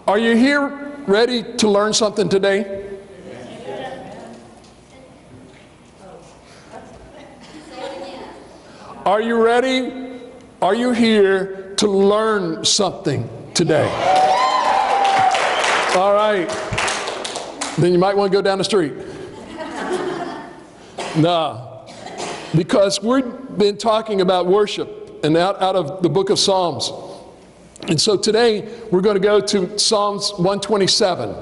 Are you here ready to learn something today? Are you ready? Are you here to learn something today? All right. Then you might want to go down the street. No. Because we've been talking about worship and out of the book of Psalms. And so today we're going to go to Psalms 127,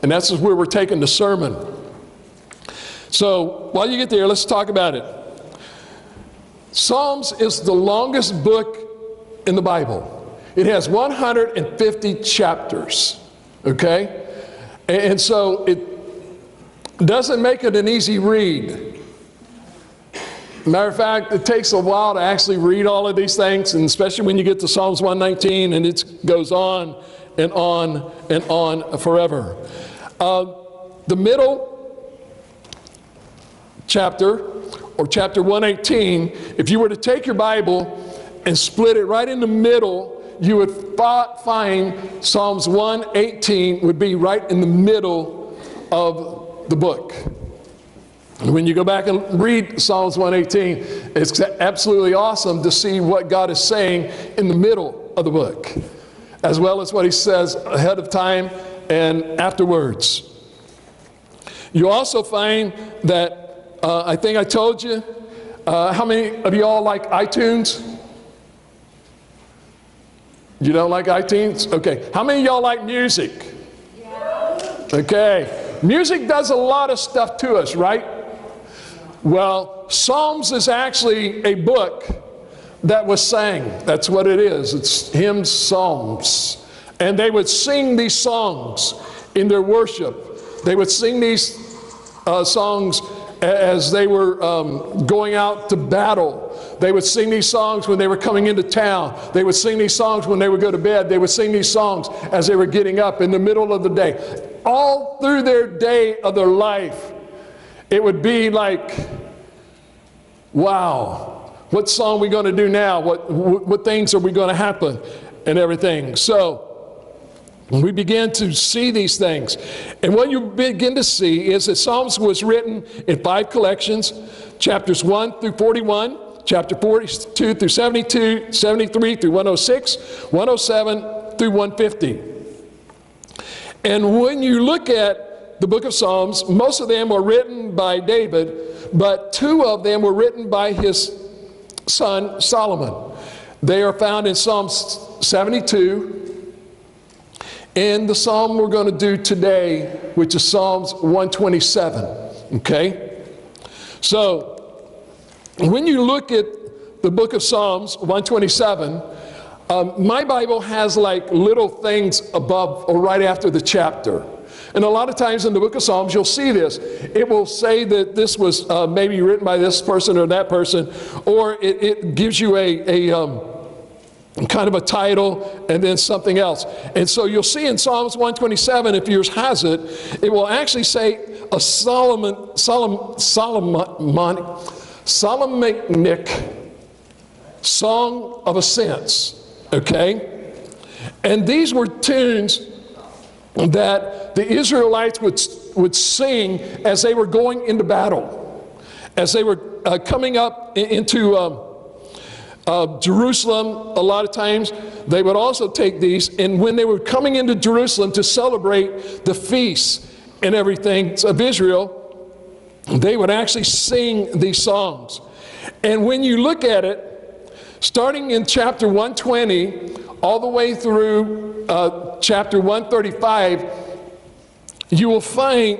and that's where we're taking the sermon. So while you get there, let's talk about it. Psalms is the longest book in the Bible. It has 150 chapters, okay? And so it doesn't make it an easy read. Matter of fact, it takes a while to actually read all of these things, and especially when you get to Psalms 119, and it goes on and on and on forever. The middle chapter, or chapter 118, if you were to take your Bible and split it right in the middle, you would find Psalms 118 would be right in the middle of the book. When you go back and read Psalms 118, it's absolutely awesome to see what God is saying in the middle of the book, as well as what he says ahead of time and afterwards. You also find that, I think I told you, how many of y'all like iTunes? You don't like iTunes? Okay. How many of y'all like music? Yeah. Okay. Music does a lot of stuff to us, right? Well, Psalms is actually a book that was sang. That's what it is. It's hymns, psalms. And they would sing these songs in their worship. They would sing these songs as they were going out to battle. They would sing these songs when they were coming into town. They would sing these songs when they would go to bed. They would sing these songs as they were getting up in the middle of the day. All through their day of their life, it would be like, wow, what song are we going to do now? What things are we going to happen and everything? So we begin to see these things. And what you begin to see is that Psalms was written in 5 collections, chapters 1 through 41, chapter 42 through 72, 73 through 106, 107 through 150. And when you look at the book of Psalms, most of them were written by David, but 2 of them were written by his son Solomon. They are found in Psalms 72 and the psalm we're going to do today, which is Psalms 127. Okay? So, when you look at the book of Psalms 127, my Bible has like little things above or right after the chapter. And a lot of times in the book of Psalms, you'll see this. It will say that this was maybe written by this person or that person, or it gives you a kind of a title and then something else. And so you'll see in Psalms 127, if yours has it, it will actually say a Solomonic song of ascents. Okay? And these were tunes that the Israelites would sing as they were going into battle, as they were coming up into Jerusalem. A lot of times they would also take these, and when they were coming into Jerusalem to celebrate the feasts and everything of Israel, they would actually sing these songs. And when you look at it, Starting in chapter 120 all the way through chapter 135, you will find,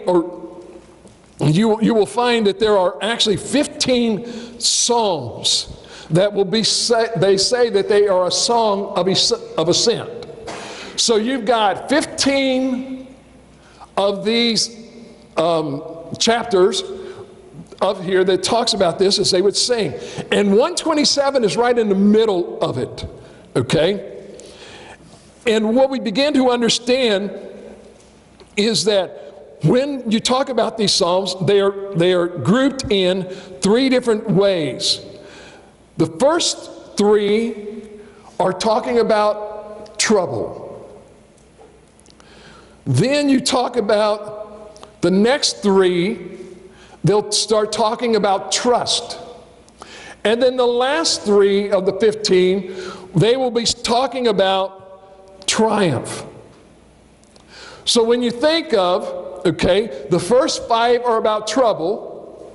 you will find that there are actually 15 psalms that will be, they say that they are a song of ascent. So you've got 15 of these chapters of here that talks about this as they would sing. And 127 is right in the middle of it, okay? And what we begin to understand is that when you talk about these psalms, they are grouped in 3 different ways. The first 3 are talking about trouble. Then you talk about the next 3, they'll start talking about trust. And then the last 3 of the 15, they will be talking about triumph. So when you think of, okay, the first 5 are about trouble,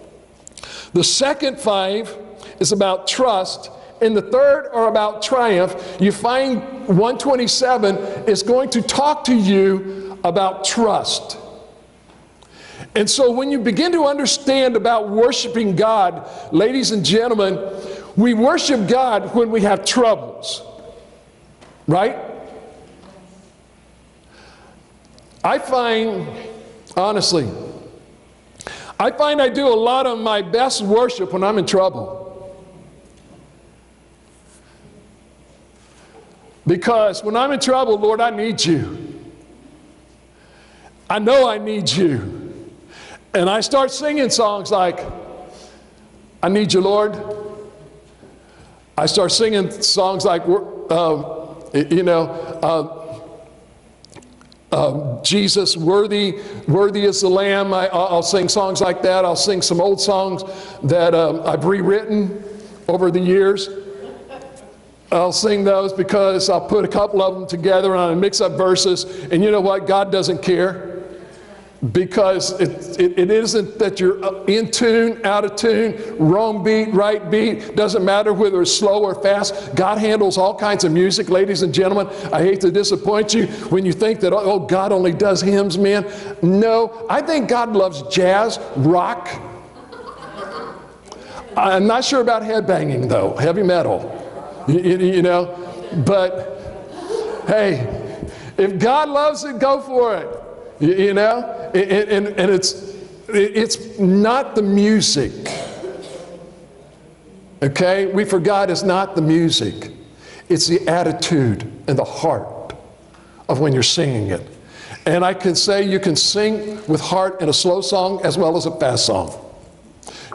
the second 5 is about trust, and the third are about triumph, you find 127 is going to talk to you about trust. And so when you begin to understand about worshiping God, ladies and gentlemen, we worship God when we have troubles, right? I find, honestly, I do a lot of my best worship when I'm in trouble. Because when I'm in trouble, Lord, I need you. I know I need you. And I start singing songs like, I need you, Lord. I start singing songs like, Jesus, worthy is the Lamb. I'll sing songs like that. I'll sing some old songs that I've rewritten over the years. I'll sing those because I'll put a couple of them together and I'll mix up verses. And you know what? God doesn't care. Because it isn't that you're in tune, out of tune, wrong beat, right beat. Doesn't matter whether it's slow or fast. God handles all kinds of music, ladies and gentlemen. I hate to disappoint you when you think that, oh, God only does hymns, man. No, I think God loves jazz, rock. I'm not sure about headbanging, though, heavy metal. You know, but hey, if God loves it, go for it. You know, and it's not the music. Okay, we forgot it's not the music. It's the attitude and the heart of when you're singing it. And I can say you can sing with heart in a slow song as well as a fast song.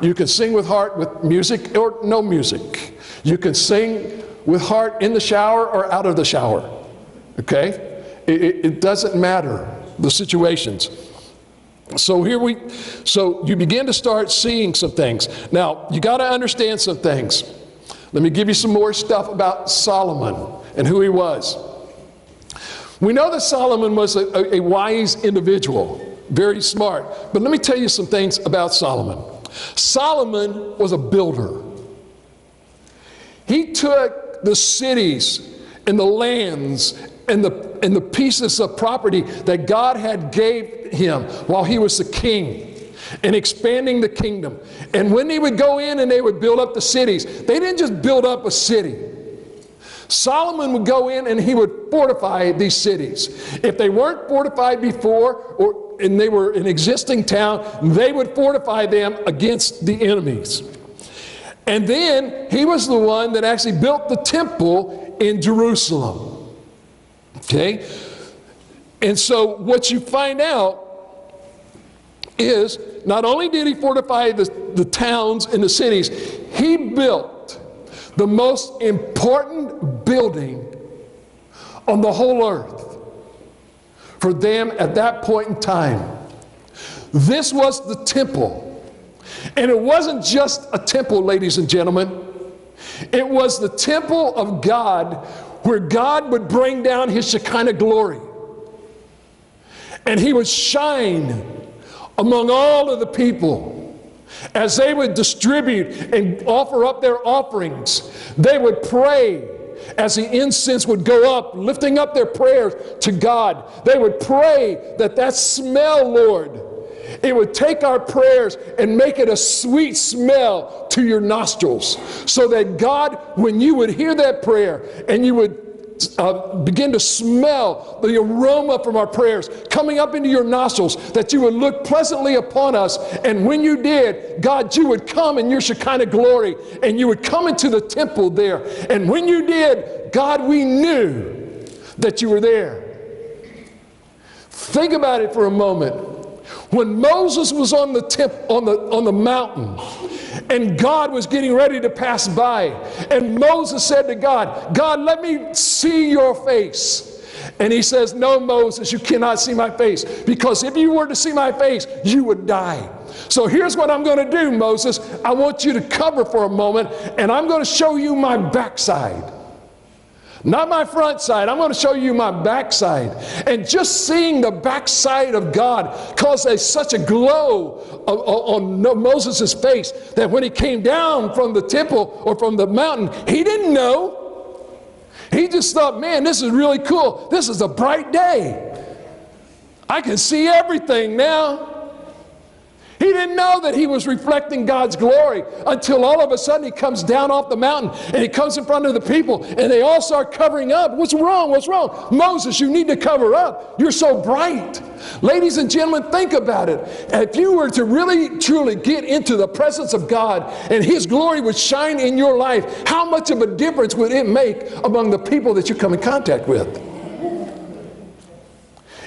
You can sing with heart with music or no music. You can sing with heart in the shower or out of the shower. Okay, it doesn't matter the situations. So you begin to start seeing some things. Now, you got to understand some things. Let me give you some more stuff about Solomon and who he was. We know that Solomon was a wise individual, very smart. But let me tell you some things about Solomon. Solomon was a builder. He took the cities and the lands and the pieces of property that God had gave him while he was the king and expanding the kingdom. And when he would go in and they would build up the cities, they didn't just build up a city. Solomon would go in and he would fortify these cities. If they weren't fortified before and they were an existing town, they would fortify them against the enemies. And then he was the one that actually built the temple in Jerusalem. Okay? And so what you find out is not only did he fortify the towns and the cities, he built the most important building on the whole earth for them at that point in time. This was the temple. And it wasn't just a temple, ladies and gentlemen. It was the temple of God where God would bring down his Shekinah glory. And he would shine among all of the people. As they would distribute and offer up their offerings, they would pray as the incense would go up, lifting up their prayers to God. They would pray that smell, Lord, it would take our prayers and make it a sweet smell to your nostrils, so that God, when you would hear that prayer and you would begin to smell the aroma from our prayers coming up into your nostrils, that you would look pleasantly upon us. And when you did, God, you would come in your Shekinah glory, and you would come into the temple there. And when you did, God, we knew that you were there. Think about it for a moment. When Moses was on the mountain, and God was getting ready to pass by, and Moses said to God, God, let me see your face. And he says, no, Moses, you cannot see my face, because if you were to see my face, you would die. So here's what I'm going to do, Moses. I want you to cover for a moment, and I'm going to show you my backside. Not my front side. I'm going to show you my backside. And just seeing the backside of God caused such a glow on Moses' face that when he came down from the temple or from the mountain, he didn't know. He just thought, man, this is really cool. This is a bright day. I can see everything now. He didn't know that he was reflecting God's glory until all of a sudden he comes down off the mountain and he comes in front of the people and they all start covering up. What's wrong? What's wrong? Moses, you need to cover up. You're so bright. Ladies and gentlemen, think about it. If you were to really, truly get into the presence of God and His glory would shine in your life, how much of a difference would it make among the people that you come in contact with?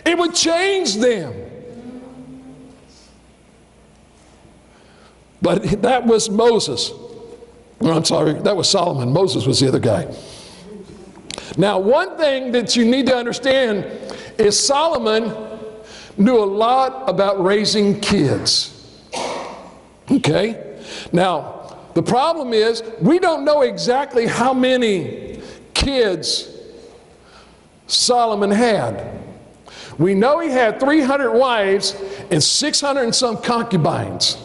It would change them. But that was Moses. I'm sorry, that was Solomon. Moses was the other guy. Now, one thing that you need to understand is Solomon knew a lot about raising kids. Okay? Now, the problem is we don't know exactly how many kids Solomon had. We know he had 300 wives and 600 and some concubines.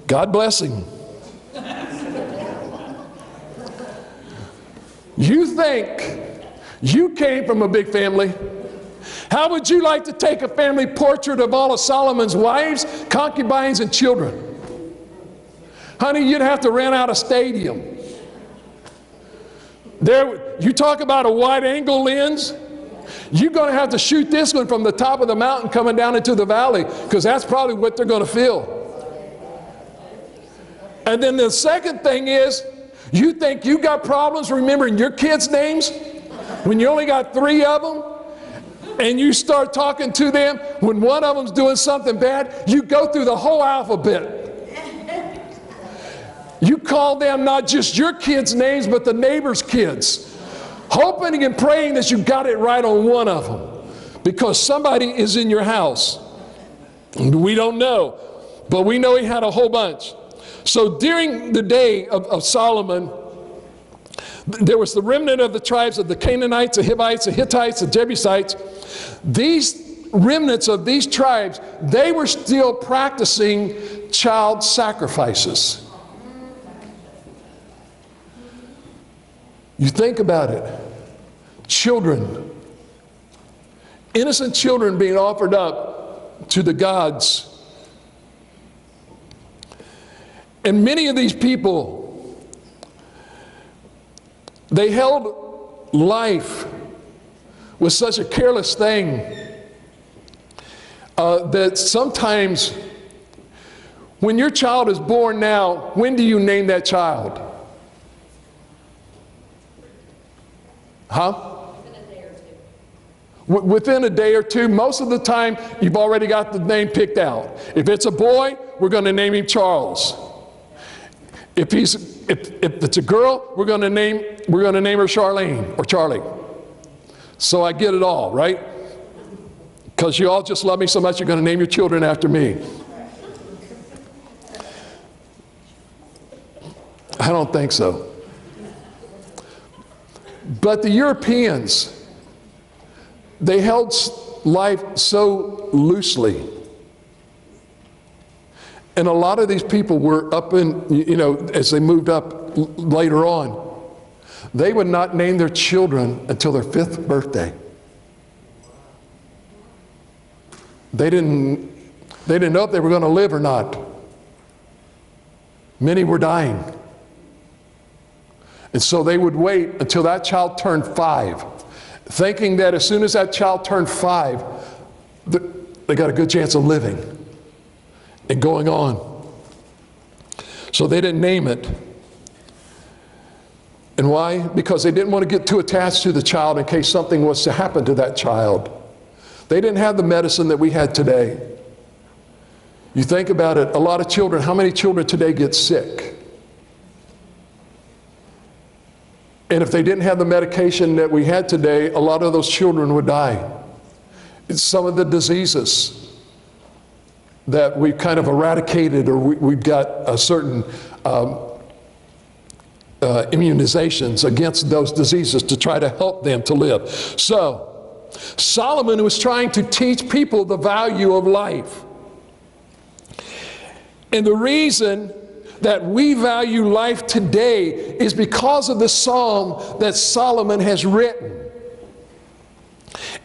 God bless him. You think you came from a big family? How would you like to take a family portrait of all of Solomon's wives, concubines, and children? Honey, you'd have to rent out a stadium. You talk about a wide-angle lens. You're going to have to shoot this one from the top of the mountain coming down into the valley, because that's probably what they're going to feel. And then the second thing is, you think you got problems remembering your kids' names when you only got 3 of them, and you start talking to them when one of them's doing something bad, you go through the whole alphabet. You call them not just your kids' names, but the neighbor's kids, hoping and praying that you got it right on one of them, because somebody is in your house. We don't know, but we know he had a whole bunch. So during the day of Solomon, there was the remnant of the tribes of the Canaanites, the Hivites, the Hittites, the Jebusites. These remnants of these tribes, they were still practicing child sacrifices. You think about it. Children, innocent children being offered up to the gods. And many of these people, they held life with such a careless thing that sometimes when your child is born now, when do you name that child? Huh? Within a day or two. Most of the time, you've already got the name picked out. If it's a boy, we're going to name him Charles. If it's a girl, we're going to name her Charlene or Charlie. So I get it all, right? Because you all just love me so much, you're going to name your children after me. I don't think so. But the Europeans, they held life so loosely. And a lot of these people were up in, as they moved up later on, they would not name their children until their 5th birthday. They didn't know if they were going to live or not. Many were dying. And so they would wait until that child turned 5, thinking that as soon as that child turned 5, they got a good chance of living and going on. So they didn't name it. And why? Because they didn't want to get too attached to the child in case something was to happen to that child. They didn't have the medicine that we had today. You think about it, a lot of children, how many children today get sick? And if they didn't have the medication that we had today, a lot of those children would die. It's some of the diseases that we've kind of eradicated, or we've got a certain immunizations against those diseases to try to help them to live. So, Solomon was trying to teach people the value of life. And the reason that we value life today is because of the psalm that Solomon has written.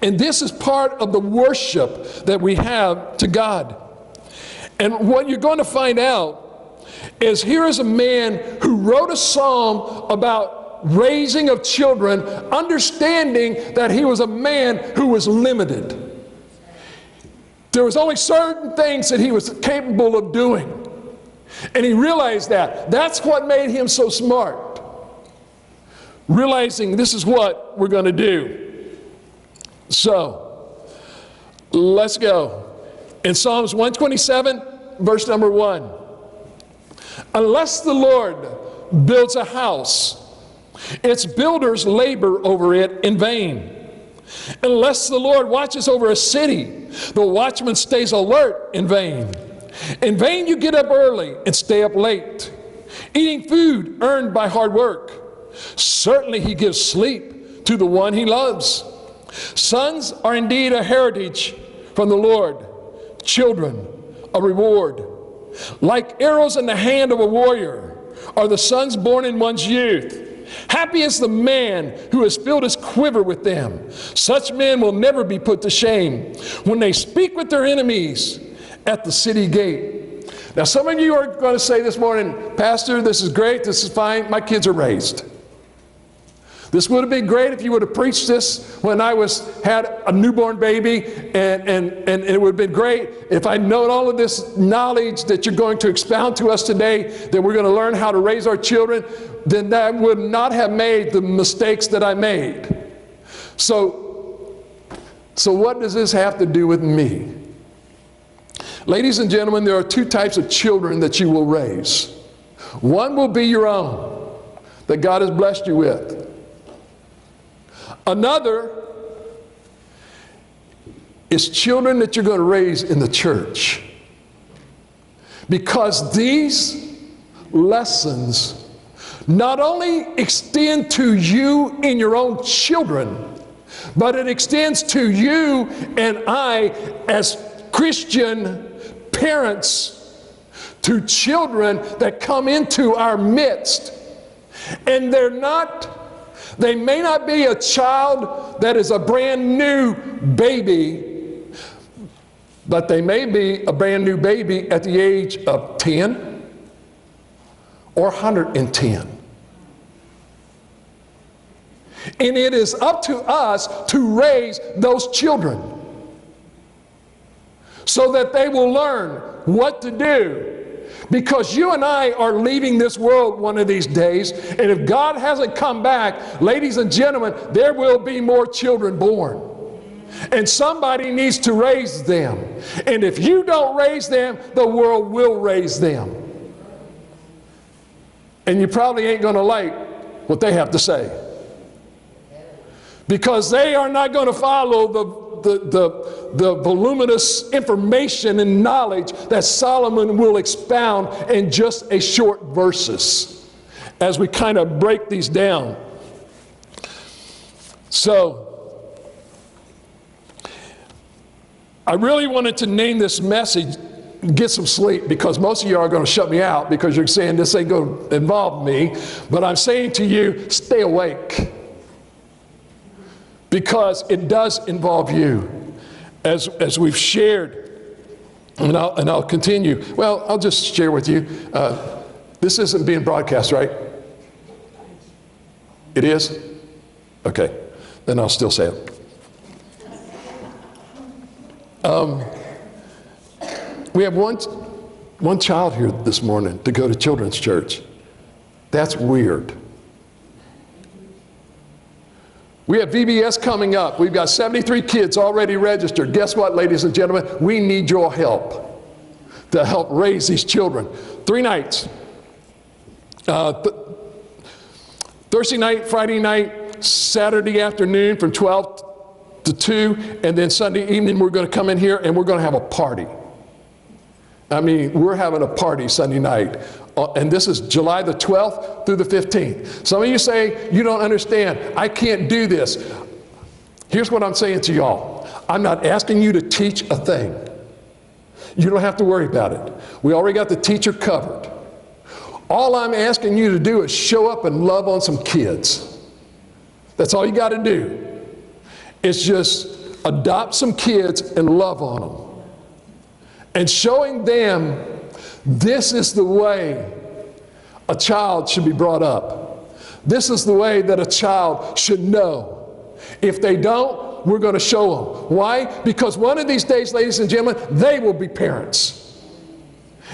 And this is part of the worship that we have to God. And what you're going to find out is here is a man who wrote a psalm about raising of children, understanding that he was a man who was limited. There was only certain things that he was capable of doing. And he realized that. That's what made him so smart. Realizing this is what we're going to do. So, let's go. In Psalms 127, verse number 1. Unless the Lord builds a house, its builders labor over it in vain. Unless the Lord watches over a city, the watchman stays alert in vain. In vain you get up early and stay up late, eating food earned by hard work. Certainly he gives sleep to the one he loves. Sons are indeed a heritage from the Lord, children a reward. Like arrows in the hand of a warrior are the sons born in one's youth. Happy is the man who has filled his quiver with them. Such men will never be put to shame when they speak with their enemies at the city gate. Now, some of you are going to say this morning, Pastor, this is great, this is fine, my kids are raised. This would have been great if you would have preached this when I had a newborn baby, and it would have been great if I'd known all of this knowledge that you're going to expound to us today, that we're going to learn how to raise our children, then that would not have made the mistakes that I made. So what does this have to do with me? Ladies and gentlemen, there are 2 types of children that you will raise. One will be your own, that God has blessed you with. Another is children that you're going to raise in the church. Because these lessons not only extend to you in your own children, but it extends to you and I as Christian parents to children that come into our midst. And they may not be a child that is a brand new baby, but they may be a brand new baby at the age of 10 or 110. And it is up to us to raise those children so that they will learn what to do. Because you and I are leaving this world one of these days, and if God hasn't come back, ladies and gentlemen, there will be more children born. And somebody needs to raise them. And if you don't raise them, the world will raise them. And you probably ain't going to like what they have to say. Because they are not going to follow the voluminous information and knowledge that Solomon will expound in just a short verses as we kind of break these down. So, I really wanted to name this message, Get Some Sleep, because most of you are going to shut me out because you're saying this ain't going to involve me. But I'm saying to you, stay awake. Because it does involve you. As we've shared, and I'll continue. Well, I'll just share with you. This isn't being broadcast, right? It is? Okay. Then I'll still say it. We have one child here this morning to go to children's church. That's weird. We have VBS coming up. We've got 73 kids already registered. Guess what, ladies and gentlemen? We need your help to help raise these children. 3 nights. Thursday night, Friday night, Saturday afternoon from 12 to 2, and then Sunday evening we're going to come in here and we're going to have a party. I mean, we're having a party Sunday night. And this is July the 12th through the 15th. Some of you say, you don't understand. I can't do this. Here's what I'm saying to y'all. I'm not asking you to teach a thing. You don't have to worry about it. We already got the teacher covered. All I'm asking you to do is show up and love on some kids. That's all you got to do. It's just adopt some kids and love on them. And showing them this is the way a child should be brought up. This is the way that a child should know. If they don't, we're going to show them. Why? Because one of these days, ladies and gentlemen, they will be parents.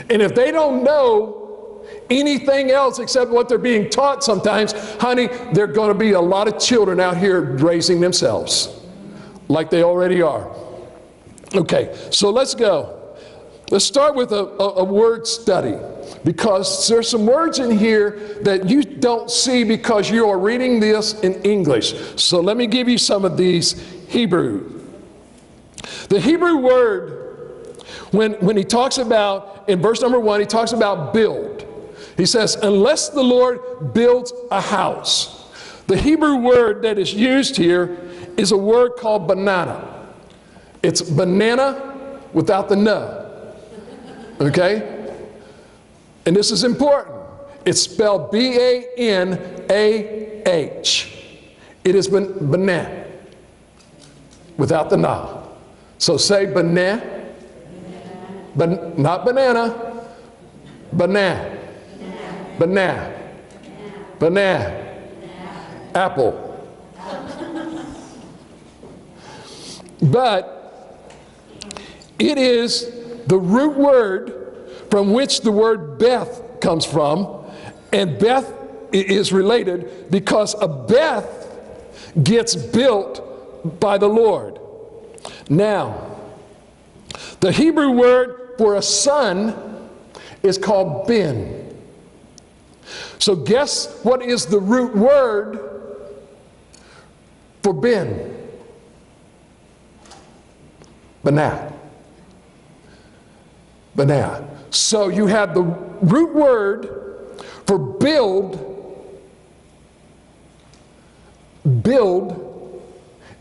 And if they don't know anything else except what they're being taught sometimes, honey, there are going to be a lot of children out here raising themselves like they already are. Okay, so let's go. Let's start with a word study, because there's some words in here that you don't see because you are reading this in English. So let me give you some of these Hebrew. The Hebrew word, when he talks about, in verse number 1, he talks about build. He says, unless the Lord builds a house. The Hebrew word that is used here is a word called banana. It's banana without the "na." Okay? And this is important. It's spelled B-A-N-A-H. It is banana without the "na." So say banana, not banana, banana, banana, banana, apple. But it is the root word from which the word Beth comes from, and Beth is related because a Beth gets built by the Lord. Now, the Hebrew word for a son is called Ben. So guess what is the root word for Ben? Banah. Banah. So you have the root word for build. Build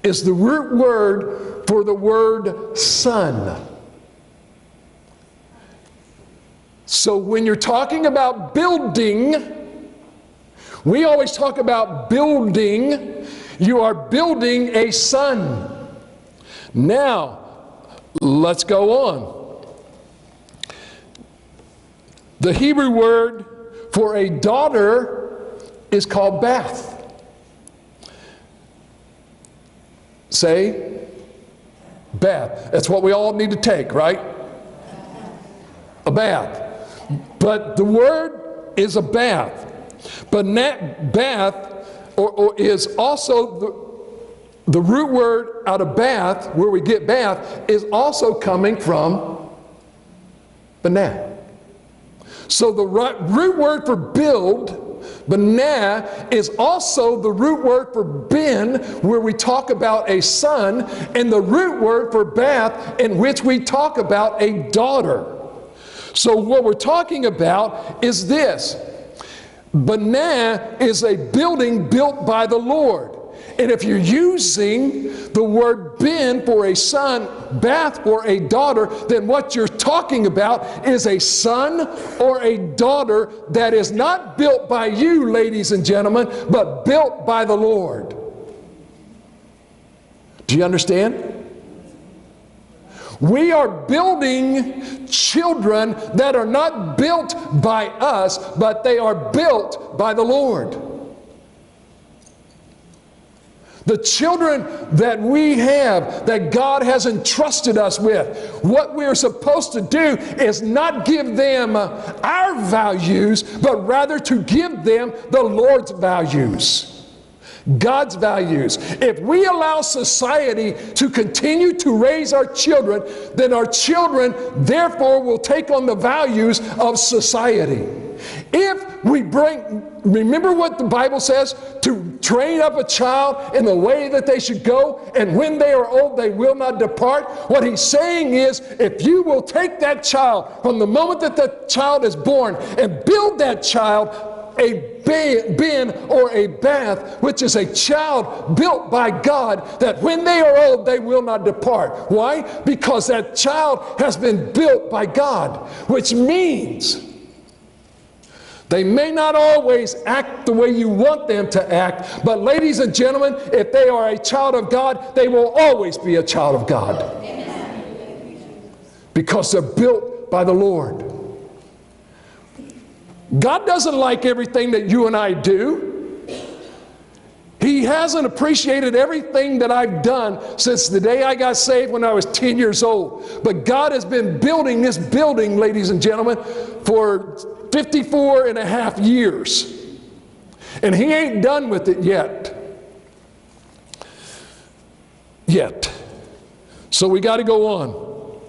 is the root word for the word son. So when you're talking about building, we always talk about building. You are building a son. Now, let's go on. The Hebrew word for a daughter is called Bath. Say, bath. That's what we all need to take, right? A bath. But the word is a bath. But bath or is also the root word out of bath, where we get bath, is also coming from banah. So the root word for build, banah, is also the root word for ben, where we talk about a son, and the root word for bath, in which we talk about a daughter. So what we're talking about is this. Banah is a building built by the Lord. And if you're using the word ben for a son, bath for a daughter, then what you're talking about is a son or a daughter that is not built by you, ladies and gentlemen, but built by the Lord. Do you understand? We are building children that are not built by us, but they are built by the Lord. The children that we have, that God has entrusted us with, what we're supposed to do is not give them our values, but rather to give them the Lord's values. God's values. If we allow society to continue to raise our children, then our children therefore will take on the values of society. If we remember what the Bible says, to train up a child in the way that they should go, and when they are old they will not depart. What he's saying is, if you will take that child from the moment that the child is born and build that child a ben or a bath, which is a child built by God, that when they are old they will not depart. Why? Because that child has been built by God, which means they may not always act the way you want them to act, but ladies and gentlemen, if they are a child of God, they will always be a child of God. Amen. Because they're built by the Lord. God doesn't like everything that you and I do. He hasn't appreciated everything that I've done since the day I got saved when I was 10 years old. But God has been building this building, ladies and gentlemen, for 54 and a half years. And He ain't done with it yet. So we got to go on.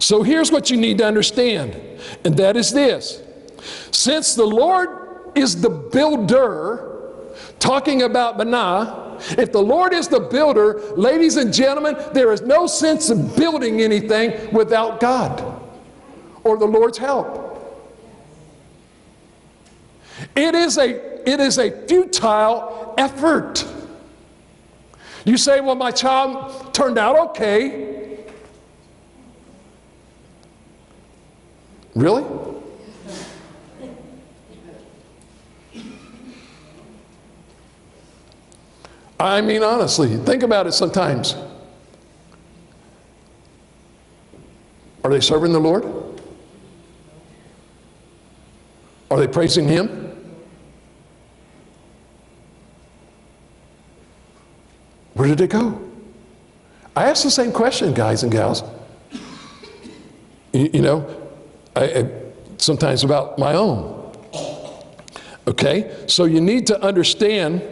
So here's what you need to understand, and that is this. Since the Lord is the builder, talking about Benah, if the Lord is the builder, ladies and gentlemen, there is no sense of building anything without God or the Lord's help. It is a futile effort. You say, well, my child turned out okay. Really? I mean, honestly, think about it sometimes. Are they serving the Lord? Are they praising Him? Where did it go? I ask the same question, guys and gals. You know, I sometimes about my own. Okay, so you need to understand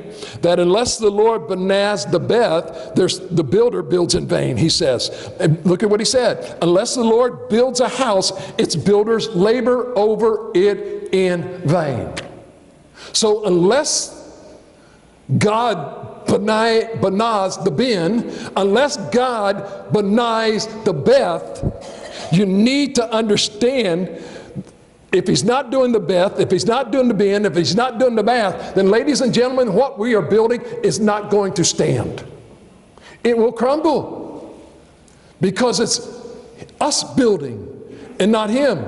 that unless the Lord benaz the beth, the builder builds in vain, he says. And look at what he said. Unless the Lord builds a house, its builders labor over it in vain. So unless God benaz the ben, unless God benaz the beth, you need to understand, if He's not doing the beth, if He's not doing the ben, if He's not doing the bath, then ladies and gentlemen, what we are building is not going to stand. It will crumble because it's us building and not Him.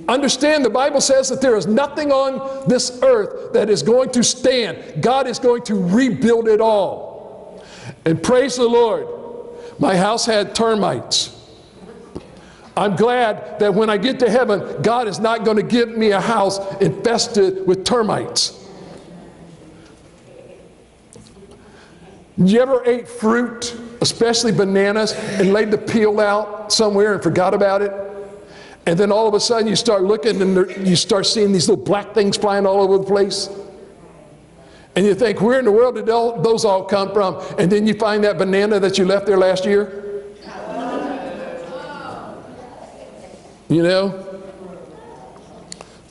Understand, the Bible says that there is nothing on this earth that is going to stand. God is going to rebuild it all. And praise the Lord, my house had termites. I'm glad that when I get to heaven, God is not going to give me a house infested with termites. You ever ate fruit, especially bananas, and laid the peel out somewhere and forgot about it? And then all of a sudden you start looking and you start seeing these little black things flying all over the place. And you think, where in the world did those all come from? And then you find that banana that you left there last year. You know?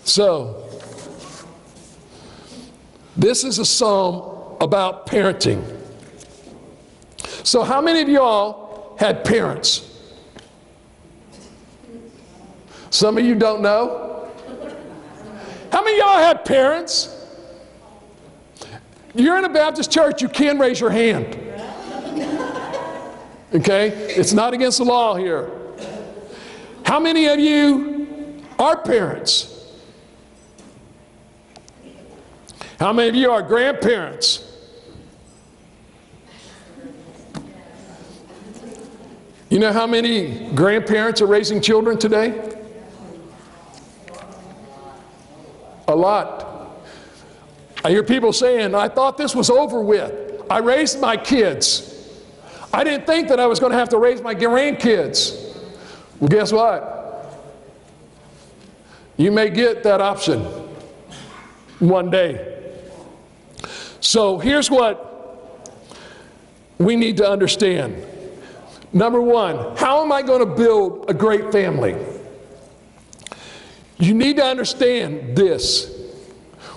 So, this is a psalm about parenting. So how many of y'all had parents? Some of you don't know. How many of y'all had parents? You're in a Baptist church, you can raise your hand. Okay? It's not against the law here. How many of you are parents? How many of you are grandparents? You know how many grandparents are raising children today? A lot. I hear people saying, I thought this was over with. I raised my kids. I didn't think that I was going to have to raise my grandkids. Well, guess what? You may get that option one day. So here's what we need to understand. Number one, how am I going to build a great family? You need to understand this.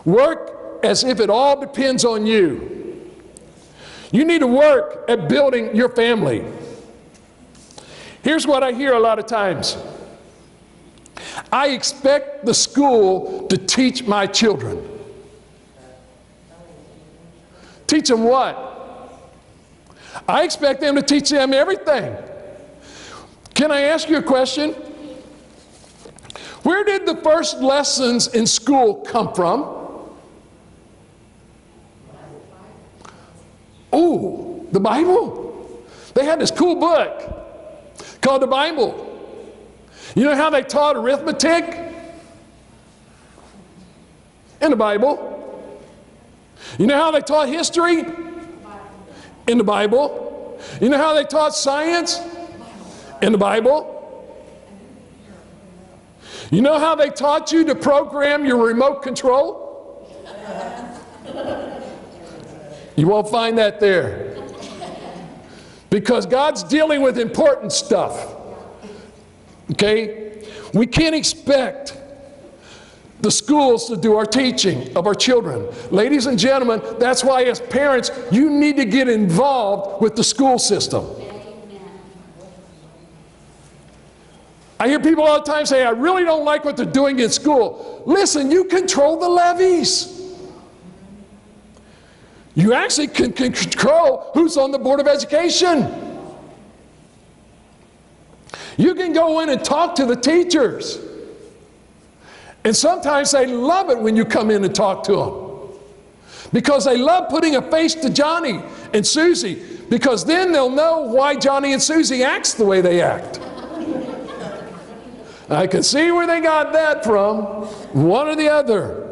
Work as if it all depends on you. You need to work at building your family. Here's what I hear a lot of times. I expect the school to teach my children. Teach them what? I expect them to teach them everything. Can I ask you a question? Where did the first lessons in school come from? Oh, the Bible. They had this cool book called the Bible. You know how they taught arithmetic? In the Bible. You know how they taught history? In the Bible. You know how they taught science? In the Bible. You know how they taught you to program your remote control? You won't find that there. Because God's dealing with important stuff. Okay? We can't expect the schools to do our teaching of our children. Ladies and gentlemen, that's why as parents, you need to get involved with the school system. I hear people all the time say, I really don't like what they're doing in school. Listen, you control the levies. You actually can control who's on the Board of Education. You can go in and talk to the teachers. And sometimes they love it when you come in and talk to them. Because they love putting a face to Johnny and Susie. Because then they'll know why Johnny and Susie acts the way they act. I can see where they got that from, one or the other.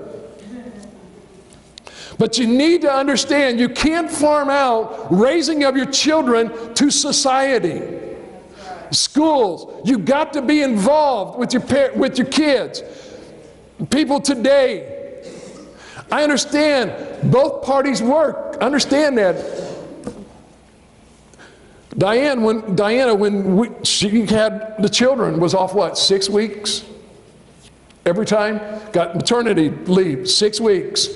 But you need to understand, you can't farm out raising of your children to society. Schools, you've got to be involved with your kids. People today, I understand both parties work. Understand that. Diana, when she had the children, was off what, 6 weeks? Every time? Got maternity leave, 6 weeks.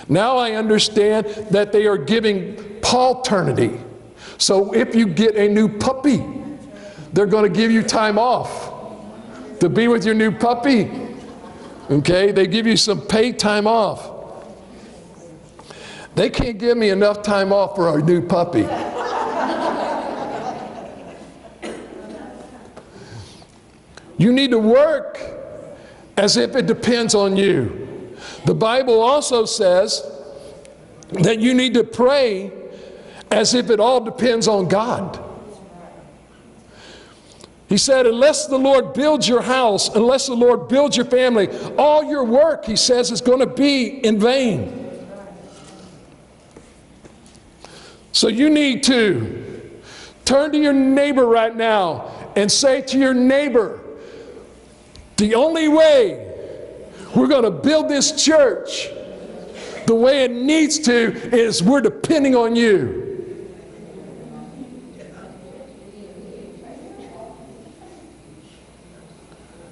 Now I understand that they are giving paternity. So if you get a new puppy, they're going to give you time off to be with your new puppy. Okay? They give you some paid time off. They can't give me enough time off for our new puppy. You need to work as if it depends on you. The Bible also says that you need to pray as if it all depends on God. He said, unless the Lord builds your house, unless the Lord builds your family, all your work, he says, is going to be in vain. So you need to turn to your neighbor right now and say to your neighbor, the only way we're going to build this church the way it needs to is we're depending on you.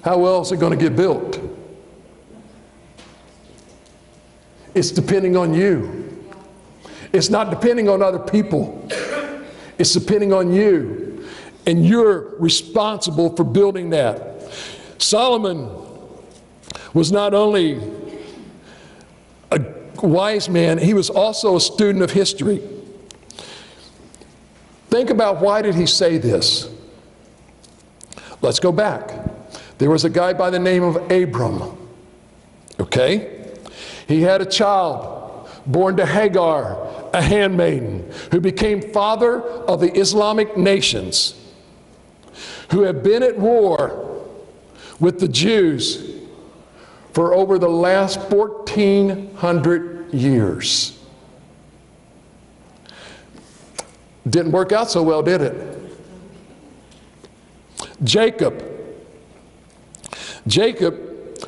How well is it going to get built? It's depending on you. It's not depending on other people. It's depending on you. And you're responsible for building that. Solomon was not only wise man, he was also a student of history. Think about, why did he say this? Let's go back. There was a guy by the name of Abram. Okay? He had a child born to Hagar, a handmaiden, who became father of the Islamic nations, who have been at war with the Jews for over the last 1,400 years. Didn't work out so well, did it? Jacob,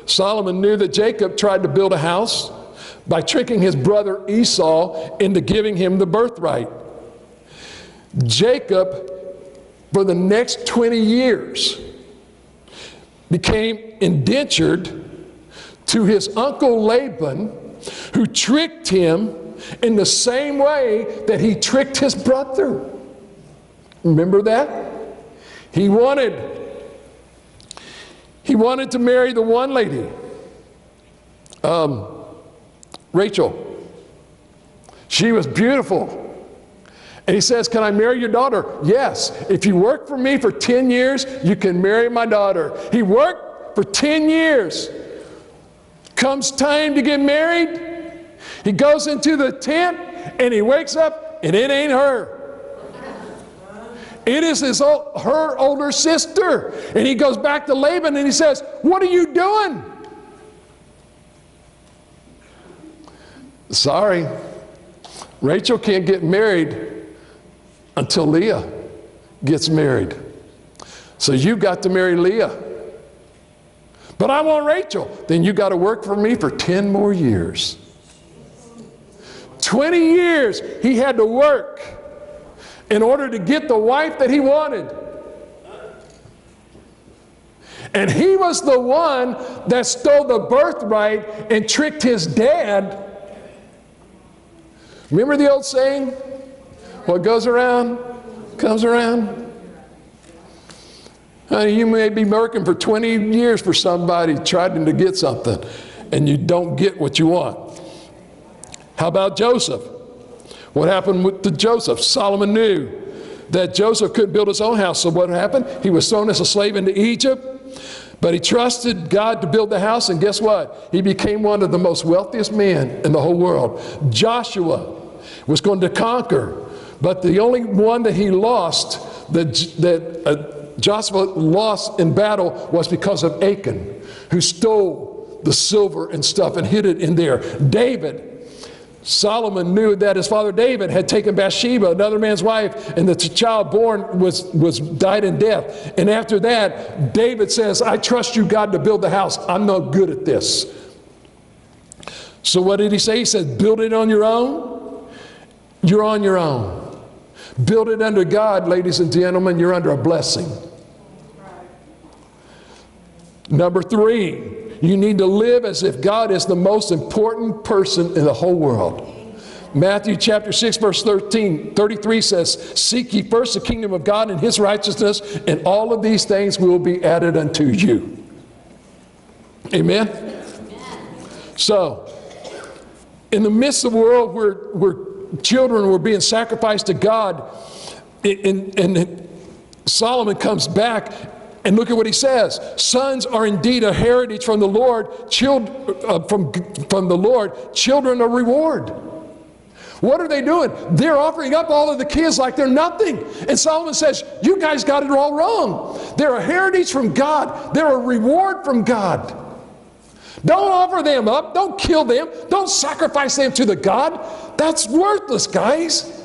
Solomon knew that Jacob tried to build a house by tricking his brother Esau into giving him the birthright. Jacob, for the next 20 years, became indentured to his uncle Laban, who tricked him in the same way that he tricked his brother. Remember that? He wanted to marry the one lady, Rachel. She was beautiful. And he says, can I marry your daughter? Yes. If you work for me for 10 years, you can marry my daughter. He worked for 10 years. Comes time to get married, he goes into the tent and he wakes up and it ain't her. It is her older sister. And he goes back to Laban and he says, what are you doing? Sorry, Rachel can't get married until Leah gets married. So you got to marry Leah. But I want Rachel. Then you got to work for me for 10 more years. 20 years he had to work in order to get the wife that he wanted. And he was the one that stole the birthright and tricked his dad. Remember the old saying? What goes around comes around. You may be working for 20 years for somebody trying to get something, and you don't get what you want. How about Joseph? What happened with Joseph? Solomon knew that Joseph couldn't build his own house, so what happened? He was thrown as a slave into Egypt, but he trusted God to build the house, and guess what? He became one of the most wealthiest men in the whole world. Joshua was going to conquer, but the only one that he lost, Joshua lost in battle, was because of Achan, who stole the silver and stuff and hid it in there. Solomon knew that his father David had taken Bathsheba, another man's wife, and the child born died in death. And after that, David says, I trust you, God, to build the house. I'm not good at this. So what did he say? He said, build it on your own. You're on your own. Build it under God, ladies and gentlemen, you're under a blessing. Number 3, you need to live as if God is the most important person in the whole world. Matthew chapter 6 verse 33 says, seek ye first the kingdom of God and his righteousness, and all of these things will be added unto you. Amen? So, in the midst of the world where children were being sacrificed to God, and Solomon comes back, and look at what he says. Sons are indeed a heritage from the Lord, from the Lord, children a reward. What are they doing? They're offering up all of the kids like they're nothing. And Solomon says, you guys got it all wrong. They're a heritage from God. They're a reward from God. Don't offer them up. Don't kill them. Don't sacrifice them to the God. That's worthless, guys.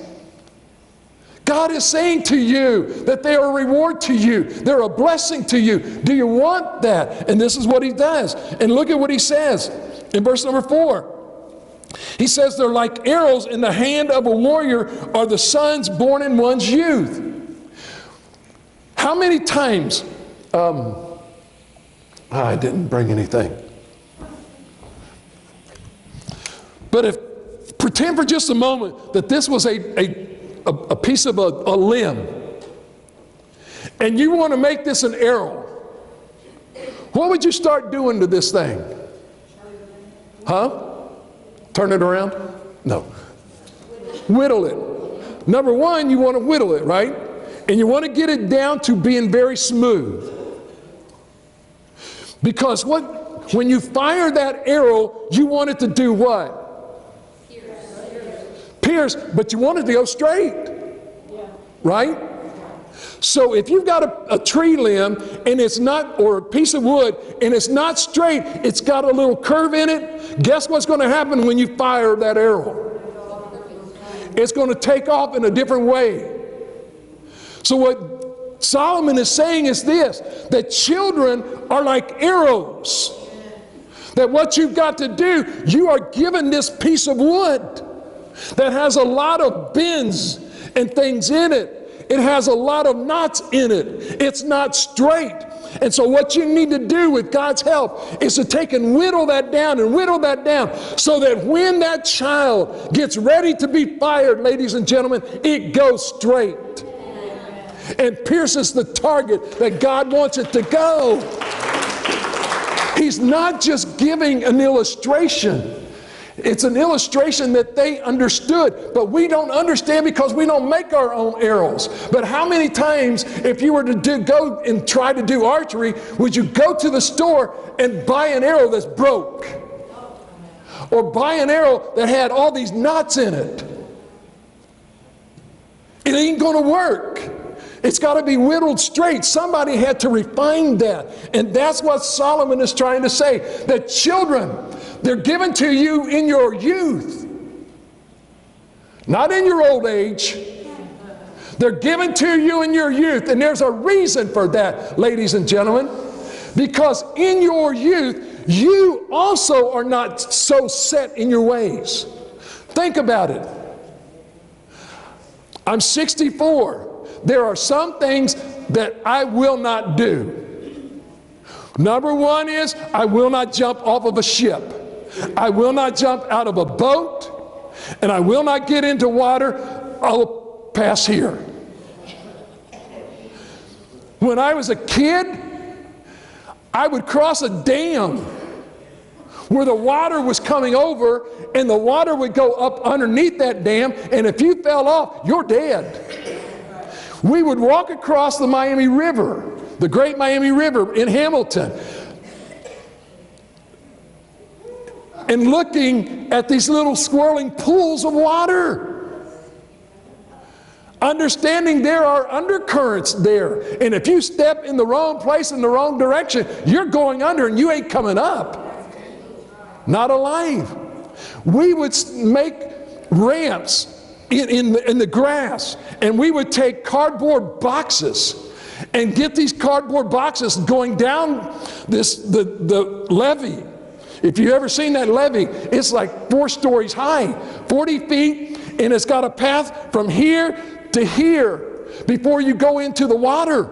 God is saying to you that they are a reward to you. They're a blessing to you. Do you want that? And this is what he does. And look at what he says in verse number 4. He says, they're like arrows in the hand of a warrior, are the sons born in one's youth. How many times, I didn't bring anything. But pretend for just a moment that this was a piece of a limb, and you want to make this an arrow. What would you start doing to this thing? Huh? Turn it around? No. Whittle it. Number one, you want to whittle it, right? And you want to get it down to being very smooth. Because when you fire that arrow, you want it to do what? Pierce, but you want it to go straight. Right? So if you've got a tree limb and it's not, or a piece of wood, and it's not straight, it's got a little curve in it, guess what's going to happen when you fire that arrow? It's going to take off in a different way. So what Solomon is saying is this, that children are like arrows. That what you've got to do, you are given this piece of wood that has a lot of bends and things in it. It has a lot of knots in it. It's not straight. And so what you need to do with God's help is to take and whittle that down and whittle that down so that when that child gets ready to be fired, ladies and gentlemen, it goes straight and pierces the target that God wants it to go. He's not just giving an illustration. It's an illustration that they understood, but we don't understand because we don't make our own arrows. But how many times, if you were to go and try to do archery, would you go to the store and buy an arrow that's broke? Or buy an arrow that had all these knots in it? It ain't going to work. It's got to be whittled straight. Somebody had to refine that. And that's what Solomon is trying to say. That children, they're given to you in your youth, not in your old age. They're given to you in your youth. And there's a reason for that, ladies and gentlemen. Because in your youth, you also are not so set in your ways. Think about it. I'm 64. There are some things that I will not do. Number one is I will not jump off of a ship. I will not jump out of a boat, and I will not get into water. I'll pass here. When I was a kid, I would cross a dam where the water was coming over, and the water would go up underneath that dam, and if you fell off, you're dead. We would walk across the Miami River, the Great Miami River in Hamilton, and looking at these little swirling pools of water, understanding there are undercurrents there, and if you step in the wrong place in the wrong direction, you're going under and you ain't coming up, not alive. We would make ramps in the grass, and we would take cardboard boxes and get these cardboard boxes going down the levee. If you've ever seen that levee, it's like 4 stories high, 40 feet, and it's got a path from here to here before you go into the water.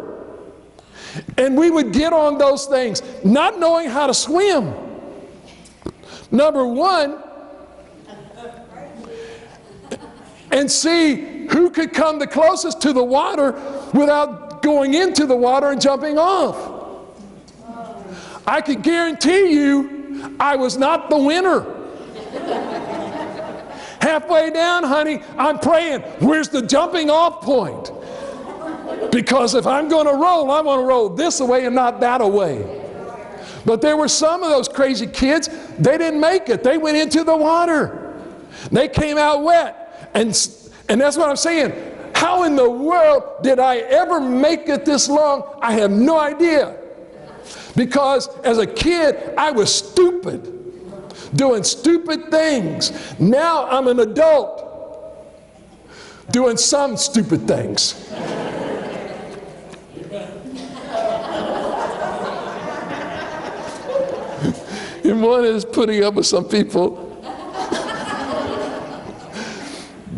And we would get on those things, not knowing how to swim. Number one, and see who could come the closest to the water without going into the water and jumping off. I could guarantee you I was not the winner. Halfway down, honey, I'm praying, where's the jumping off point? Because if I'm going to roll, I want to roll this way and not that way. But there were some of those crazy kids, they didn't make it. They went into the water. They came out wet. And that's what I'm saying. How in the world did I ever make it this long? I have no idea. Because as a kid, I was stupid, doing stupid things. Now I'm an adult, doing some stupid things. And one is putting up with some people.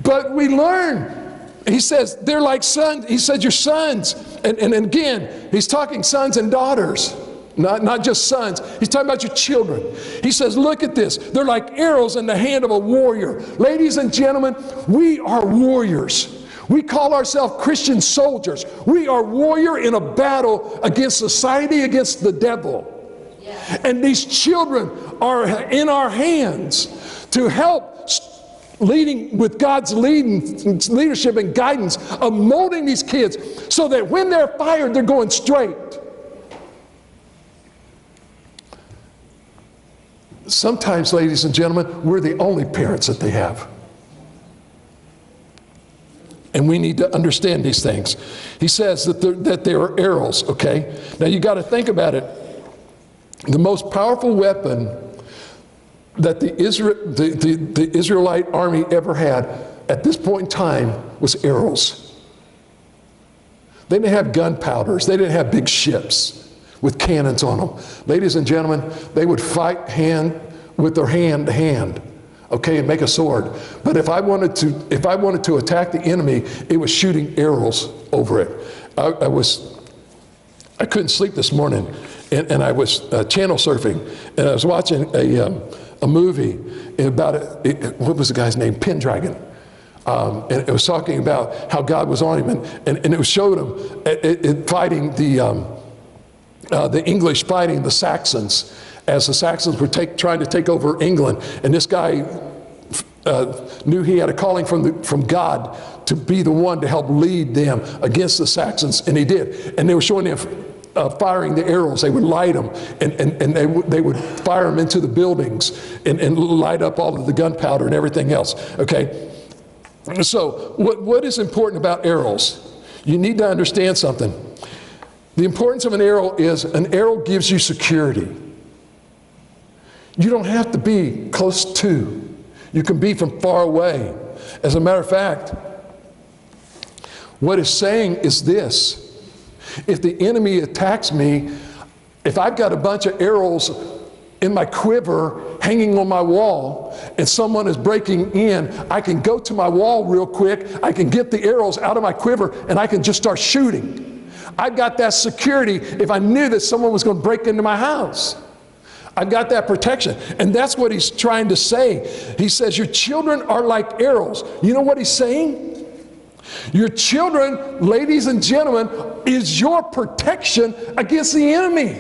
But we learn. He says, they're like sons. He said, your sons. And again, he's talking sons and daughters, not just sons. He's talking about your children. He says, look at this. They're like arrows in the hand of a warrior. Ladies and gentlemen, we are warriors. We call ourselves Christian soldiers. We are warrior in a battle against society, against the devil. And these children are in our hands to help leading with God's leadership and guidance of molding these kids so that when they're fired, they're going straight. Sometimes, ladies and gentlemen, we're the only parents that they have. And we need to understand these things. He says that they are arrows, okay? Now you got to think about it. The most powerful weapon that the Israelite army ever had at this point in time was arrows. They didn't have gunpowders. They didn't have big ships with cannons on them. Ladies and gentlemen, they would fight with their hand to hand, okay, and make a sword. But if I wanted to attack the enemy, it was shooting arrows over it. I couldn't sleep this morning, and I was channel surfing, and I was watching a movie about what was the guy's name? Pendragon. And it was talking about how God was on him, and it showed him fighting the English fighting the Saxons as the Saxons were trying to take over England. And this guy knew he had a calling from God to be the one to help lead them against the Saxons, and he did. And they were showing him firing the arrows. They would light them, and they would fire them into the buildings and light up all of the gunpowder and everything else, okay? So what is important about arrows? You need to understand something. The importance of an arrow is an arrow gives you security. You don't have to be close to. You can be from far away. As a matter of fact, what it's saying is this. If the enemy attacks me, if I've got a bunch of arrows in my quiver hanging on my wall and someone is breaking in, I can go to my wall real quick, I can get the arrows out of my quiver, and I can just start shooting. I've got that security if I knew that someone was going to break into my house. I've got that protection. And that's what he's trying to say. He says, your children are like arrows. You know what he's saying? Your children, ladies and gentlemen, is your protection against the enemy.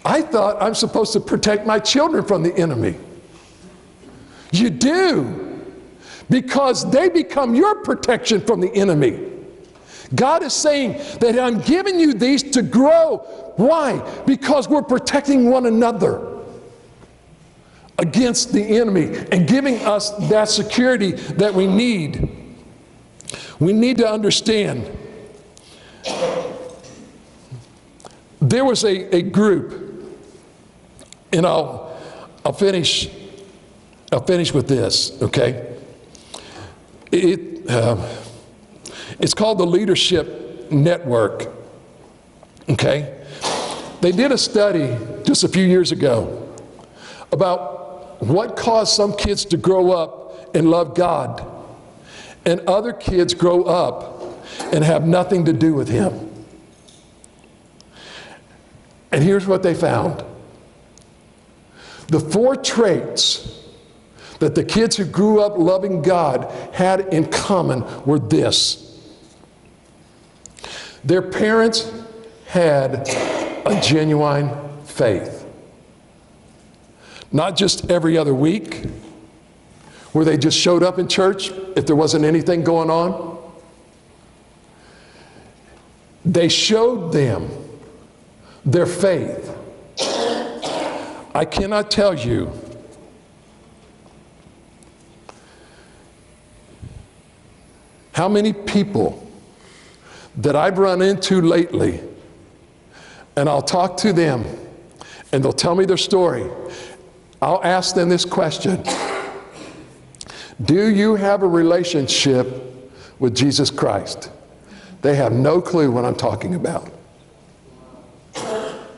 I thought I'm supposed to protect my children from the enemy. You do. Because they become your protection from the enemy. God is saying that I'm giving you these to grow. Why? Because we're protecting one another against the enemy and giving us that security that we need. We need to understand. There was a group, and I'll finish with this, okay? It's called the Leadership Network, okay? They did a study just a few years ago about what caused some kids to grow up and love God, and other kids grow up and have nothing to do with Him. And here's what they found. The 4 traits that the kids who grew up loving God had in common were this. Their parents had a genuine faith. Not just every other week, where they just showed up in church if there wasn't anything going on. They showed them their faith. I cannot tell you how many people that I've run into lately, and I'll talk to them, and they'll tell me their story. I'll ask them this question. Do you have a relationship with Jesus Christ? They have no clue what I'm talking about.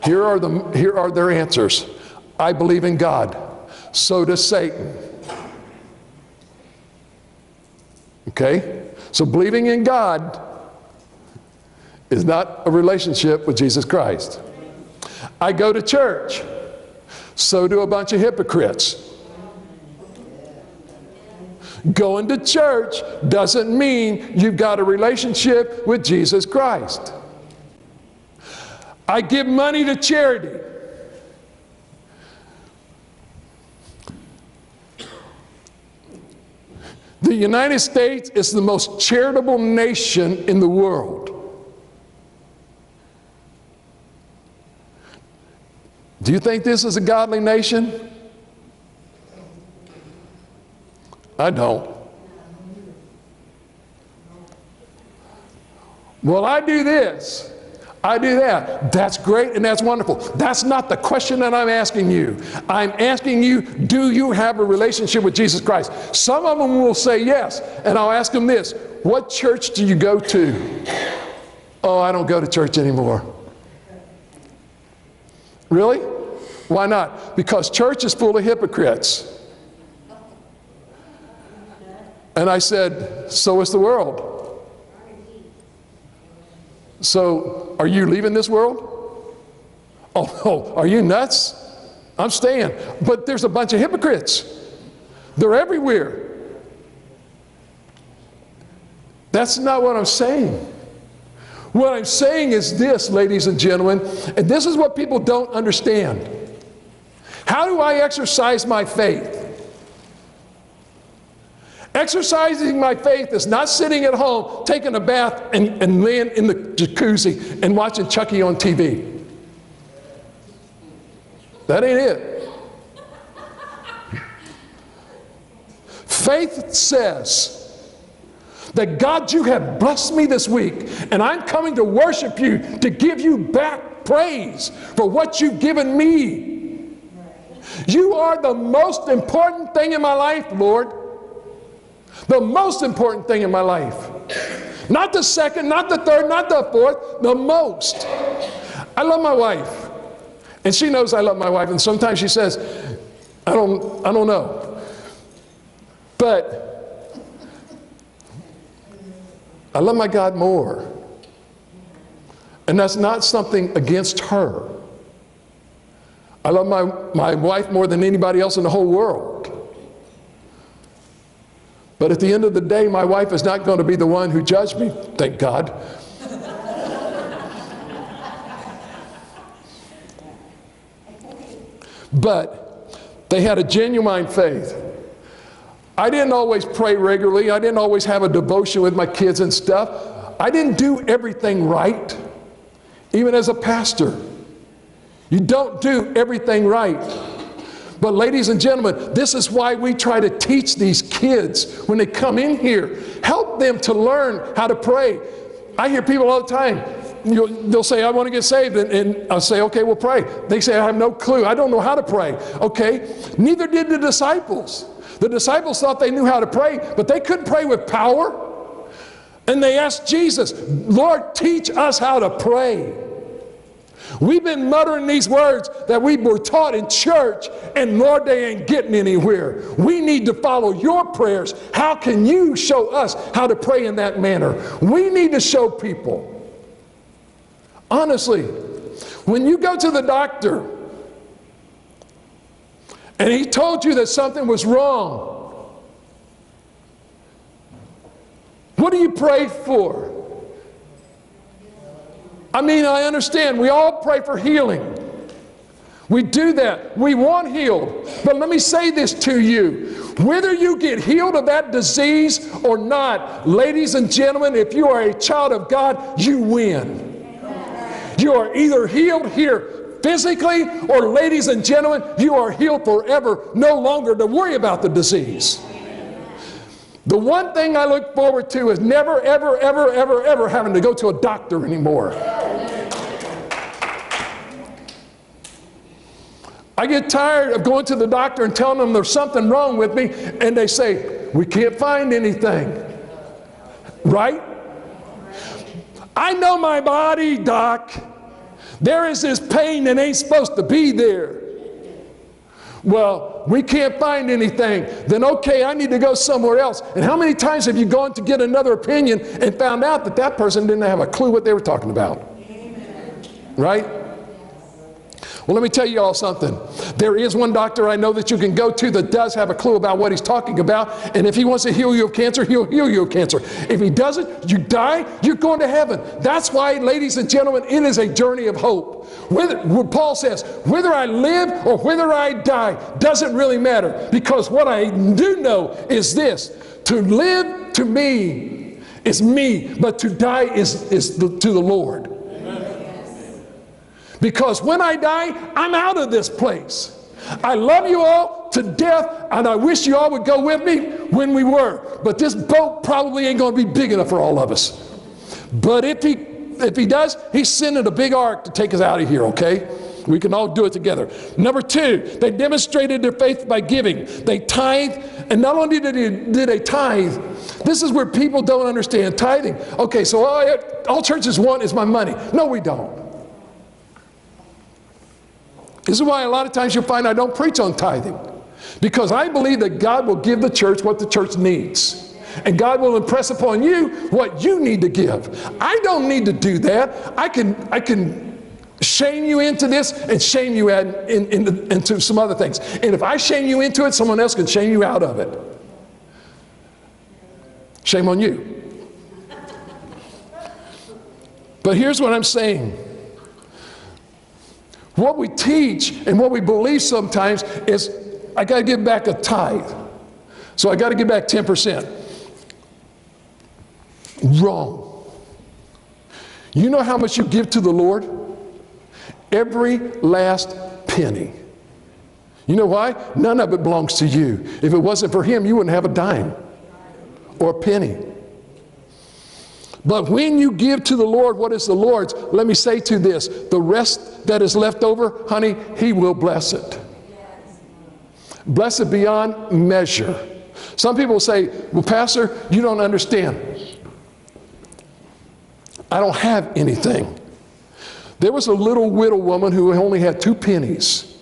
Here are their answers. I believe in God. So does Satan. Okay? So believing in God is not a relationship with Jesus Christ. I go to church. So do a bunch of hypocrites. Going to church doesn't mean you've got a relationship with Jesus Christ. I give money to charity. The United States is the most charitable nation in the world. Do you think this is a godly nation? I don't. Well, I do this. I do that. That's great and that's wonderful. That's not the question that I'm asking you. I'm asking you, do you have a relationship with Jesus Christ? Some of them will say yes, and I'll ask them this: what church do you go to? Oh, I don't go to church anymore. Really? Why not? Because church is full of hypocrites. And I said, so is the world. So, are you leaving this world? Oh, no. Are you nuts? I'm staying. But there's a bunch of hypocrites. They're everywhere. That's not what I'm saying. What I'm saying is this, ladies and gentlemen, and this is what people don't understand. How do I exercise my faith? Exercising my faith is not sitting at home, taking a bath, and laying in the jacuzzi and watching Chucky on TV. That ain't it. Faith says that God, you have blessed me this week, and I'm coming to worship you, to give you back praise for what you've given me. You are the most important thing in my life, Lord. The most important thing in my life. Not the second, not the third, not the fourth, the most. I love my wife. And she knows I love my wife. And sometimes she says, I don't know. But I love my God more. And that's not something against her. I love my wife more than anybody else in the whole world. But at the end of the day, my wife is not going to be the one who judged me, thank God. But they had a genuine faith. I didn't always pray regularly. I didn't always have a devotion with my kids and stuff. I didn't do everything right, even as a pastor. You don't do everything right. But ladies and gentlemen, this is why we try to teach these kids when they come in here. Help them to learn how to pray. I hear people all the time, they'll say, I want to get saved. And I'll say, okay, we'll pray. They say, I have no clue. I don't know how to pray. Okay, neither did the disciples. The disciples thought they knew how to pray, but they couldn't pray with power. And they asked Jesus, Lord, teach us how to pray. We've been muttering these words that we were taught in church, and Lord, they ain't getting anywhere. We need to follow your prayers. How can you show us how to pray in that manner? We need to show people. Honestly, when you go to the doctor and he told you that something was wrong, what do you pray for? I mean, I understand. We all pray for healing. We do that. We want healed. But let me say this to you. Whether you get healed of that disease or not, ladies and gentlemen, if you are a child of God, you win. You are either healed here physically, or ladies and gentlemen, you are healed forever, no longer to worry about the disease. The one thing I look forward to is never, ever, ever, ever, ever having to go to a doctor anymore. I get tired of going to the doctor and telling them there's something wrong with me, and they say, we can't find anything. Right? I know my body, doc. There is this pain that ain't supposed to be there. Well, we can't find anything. Then okay, I need to go somewhere else. And how many times have you gone to get another opinion and found out that that person didn't have a clue what they were talking about? Right? Well, let me tell you all something. There is one doctor I know that you can go to that does have a clue about what he's talking about. And if he wants to heal you of cancer, he'll heal you of cancer. If he doesn't, you die, you're going to heaven. That's why, ladies and gentlemen, it is a journey of hope. Paul says, whether I live or whether I die doesn't really matter. Because what I do know is this: to live to me is me, but to die is to the Lord. Because when I die, I'm out of this place. I love you all to death, and I wish you all would go with me when we were. But this boat probably ain't going to be big enough for all of us. But if he does, he's sending a big ark to take us out of here, okay? We can all do it together. Number two, they demonstrated their faith by giving. They tithe, and not only did they tithe, this is where people don't understand tithing. Okay, so all churches want is my money. No, we don't. This is why a lot of times you'll find I don't preach on tithing. Because I believe that God will give the church what the church needs. And God will impress upon you what you need to give. I don't need to do that. I can shame you into this and shame you into some other things. And if I shame you into it, someone else can shame you out of it. Shame on you. But here's what I'm saying. What we teach and what we believe sometimes is, I got to give back a tithe. So I got to give back 10%. Wrong. You know how much you give to the Lord? Every last penny. You know why? None of it belongs to you. If it wasn't for Him, you wouldn't have a dime or a penny. But when you give to the Lord what is the Lord's, let me say to this, the rest that is left over, honey, He will bless it. Bless it beyond measure. Some people say, well, Pastor, you don't understand. I don't have anything. There was a little widow woman who only had 2 pennies,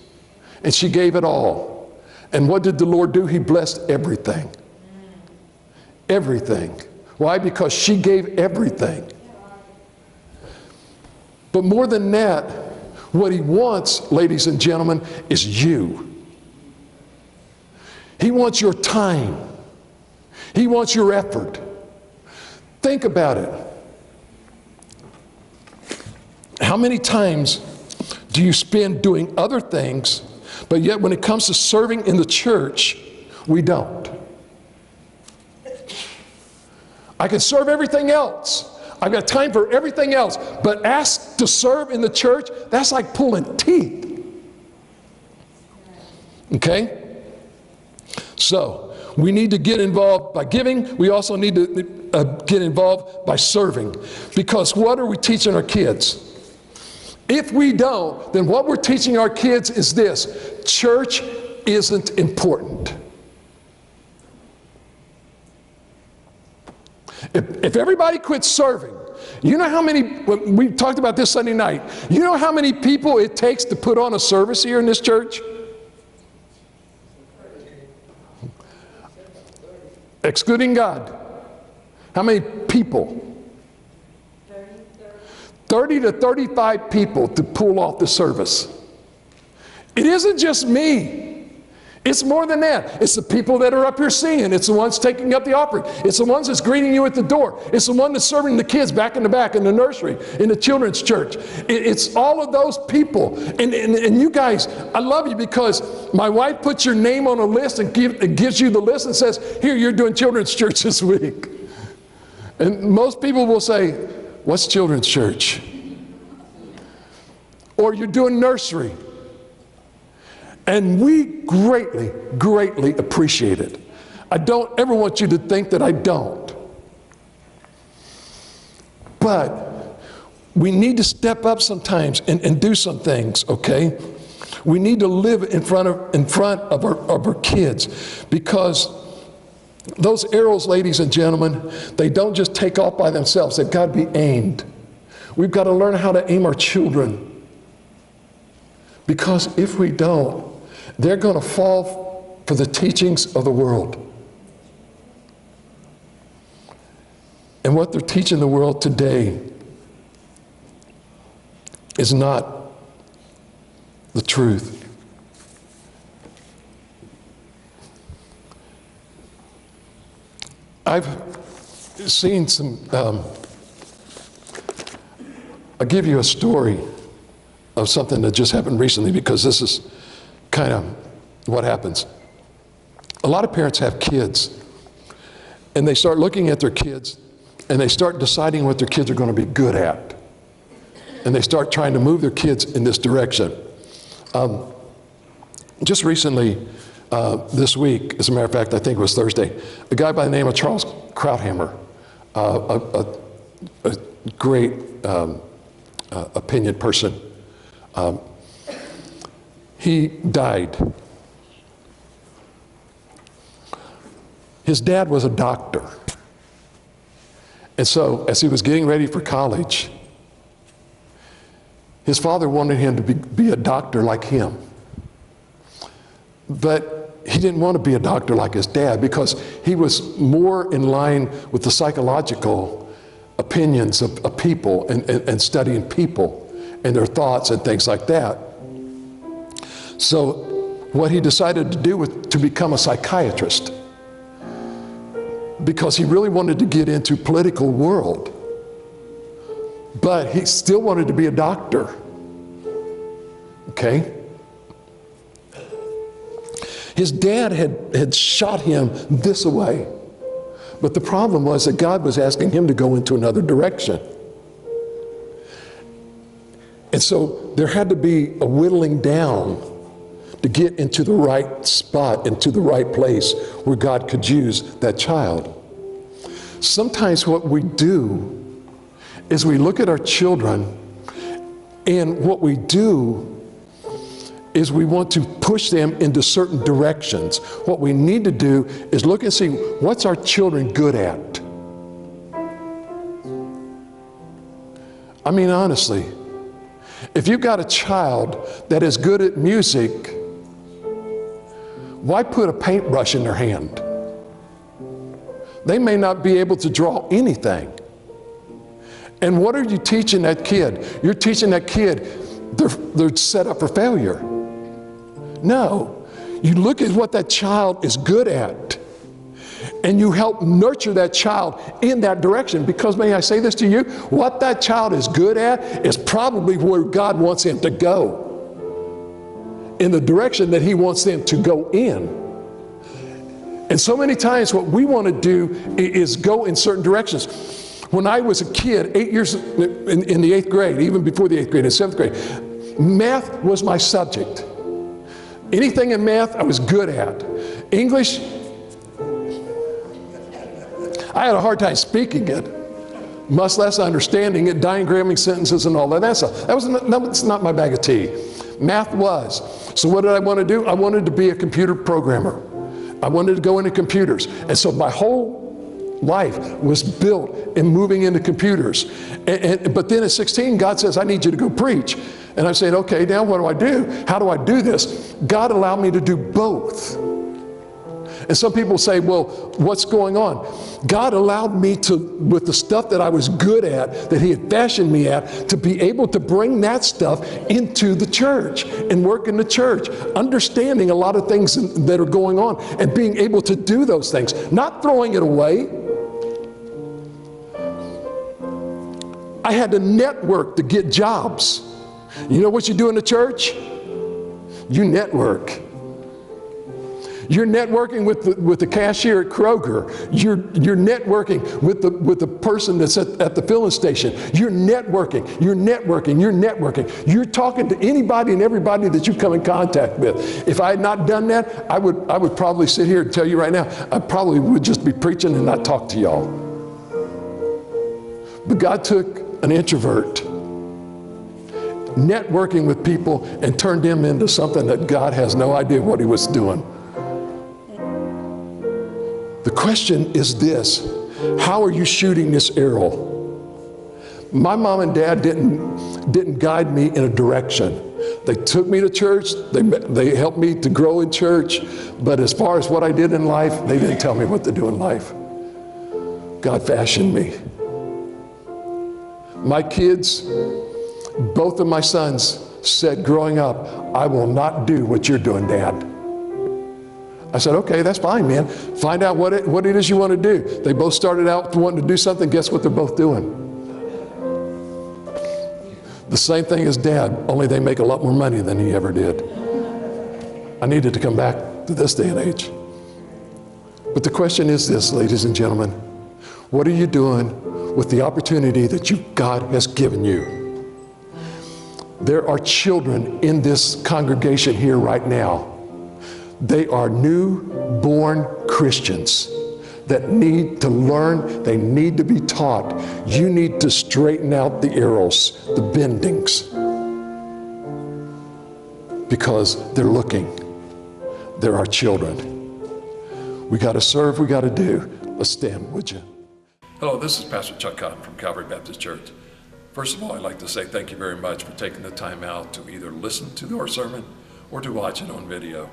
and she gave it all. And what did the Lord do? He blessed everything. Everything. Why? Because she gave everything. But more than that, what He wants, ladies and gentlemen, is you. He wants your time. He wants your effort. Think about it. How many times do you spend doing other things, but yet when it comes to serving in the church, we don't? I can serve everything else. I've got time for everything else. But asked to serve in the church, that's like pulling teeth. Okay? So, we need to get involved by giving. We also need to get involved by serving. Because what are we teaching our kids? If we don't, then what we're teaching our kids is this: church isn't important. If everybody quits serving, you know how many, we talked about this Sunday night, you know how many people it takes to put on a service here in this church? Excluding God. How many people? 30 to 35 people to pull off the service. It isn't just me. It's more than that. It's the people that are up here singing. It's the ones taking up the offering. It's the ones that's greeting you at the door. It's the one that's serving the kids back in the back in the nursery, in the children's church. It's all of those people. And you guys, I love you because my wife puts your name on a list and gives you the list and says, here, you're doing children's church this week. And most people will say, what's children's church? Or you're doing nursery. And we greatly, greatly appreciate it. I don't ever want you to think that I don't. But we need to step up sometimes and do some things, okay? We need to live in front of our kids, because those arrows, ladies and gentlemen, they don't just take off by themselves. They've got to be aimed. We've got to learn how to aim our children. Because if we don't, they're going to fall for the teachings of the world. And what they're teaching the world today is not the truth. I've seen some, I'll give you a story of something that just happened recently, because this is kind of what happens. A lot of parents have kids, and they start looking at their kids, and they start deciding what their kids are going to be good at. And they start trying to move their kids in this direction. Just recently, this week, as a matter of fact, I think it was Thursday, a guy by the name of Charles Krauthammer, a great opinion person, he died. His dad was a doctor. And so, as he was getting ready for college, his father wanted him to be a doctor like him. But he didn't want to be a doctor like his dad, because he was more in line with the psychological opinions of people and studying people and their thoughts and things like that. So what he decided to do was to become a psychiatrist, because he really wanted to get into political world, but he still wanted to be a doctor. Okay? His dad had shot him this way, but the problem was that God was asking him to go into another direction. And so there had to be a whittling down to get into the right spot, into the right place where God could use that child. Sometimes what we do is we look at our children, and what we do is we want to push them into certain directions. What we need to do is look and see, what's our children good at? I mean, honestly, if you've got a child that is good at music, why put a paintbrush in their hand? They may not be able to draw anything. And what are you teaching that kid? You're teaching that kid they're set up for failure. No, you look at what that child is good at, and you help nurture that child in that direction. Because, may I say this to you, what that child is good at is probably where God wants him to go, in the direction that he wants them to go in. And so many times what we want to do is go in certain directions. When I was a kid, 8 years in the 8th grade, even before the 8th grade, in 7th grade, math was my subject. Anything in math I was good at. English, I had a hard time speaking it, much less understanding it, diagramming sentences and all that. That's not my bag of tea. Math was. So what did I want to do? I wanted to be a computer programmer. I wanted to go into computers. And so my whole life was built in moving into computers. But then at 16, God says, I need you to go preach. And I said, okay, now what do I do? How do I do this? God allowed me to do both. And some people say, well, what's going on? God allowed me to, with the stuff that I was good at, that he had fashioned me at, to be able to bring that stuff into the church and work in the church, understanding a lot of things that are going on and being able to do those things, not throwing it away. I had to network to get jobs. You know what you do in the church? You network. You're networking with the cashier at Kroger. You're networking with the person that's at the filling station. You're networking. You're networking. You're networking. You're talking to anybody and everybody that you come in contact with. If I had not done that, I would probably sit here and tell you right now, I probably would just be preaching and not talk to y'all. But God took an introvert, networking with people, and turned him into something that God has no idea what he was doing. The question is this: how are you shooting this arrow? My mom and dad didn't guide me in a direction. They took me to church, they helped me to grow in church, but as far as what I did in life, they didn't tell me what to do in life. God fashioned me. My kids, both of my sons, said growing up, I will not do what you're doing, Dad. I said, okay, that's fine, man. Find out what it is you want to do. They both started out wanting to do something. Guess what they're both doing? The same thing as Dad, only they make a lot more money than he ever did. I needed to come back to this day and age. But the question is this, ladies and gentlemen, what are you doing with the opportunity that God has given you? There are children in this congregation here right now. They are newborn Christians that need to learn, they need to be taught. You need to straighten out the arrows, the bendings, because they're looking. They're our children. We got to serve, we got to do. Let's stand, would you? Hello, this is Pastor Chuck Cotton from Calvary Baptist Church. First of all, I'd like to say thank you very much for taking the time out to either listen to our sermon or to watch it on video.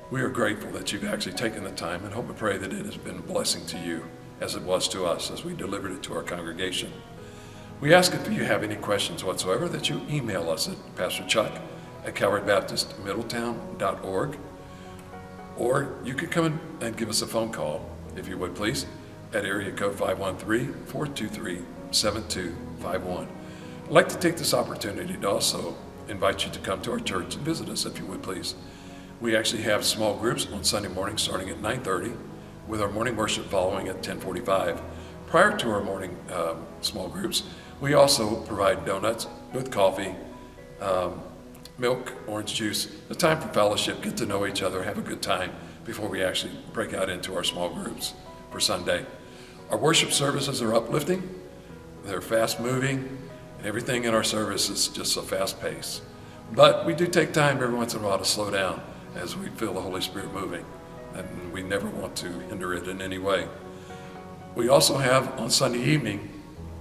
We are grateful that you've actually taken the time and hope and pray that it has been a blessing to you as it was to us as we delivered it to our congregation. We ask if you have any questions whatsoever that you email us at pastorchuck@calvarybaptistmiddletown.org, or you could come in and give us a phone call, if you would please, at area code 513-423-7251. I'd like to take this opportunity to also invite you to come to our church and visit us, if you would please. We actually have small groups on Sunday morning starting at 9:30, with our morning worship following at 10:45. Prior to our morning small groups, we also provide donuts with coffee, milk, orange juice, a time for fellowship, get to know each other, have a good time before we actually break out into our small groups for Sunday. Our worship services are uplifting, they're fast moving, and everything in our service is just a fast pace. But we do take time every once in a while to slow down as we feel the Holy Spirit moving, and we never want to hinder it in any way. We also have on Sunday evening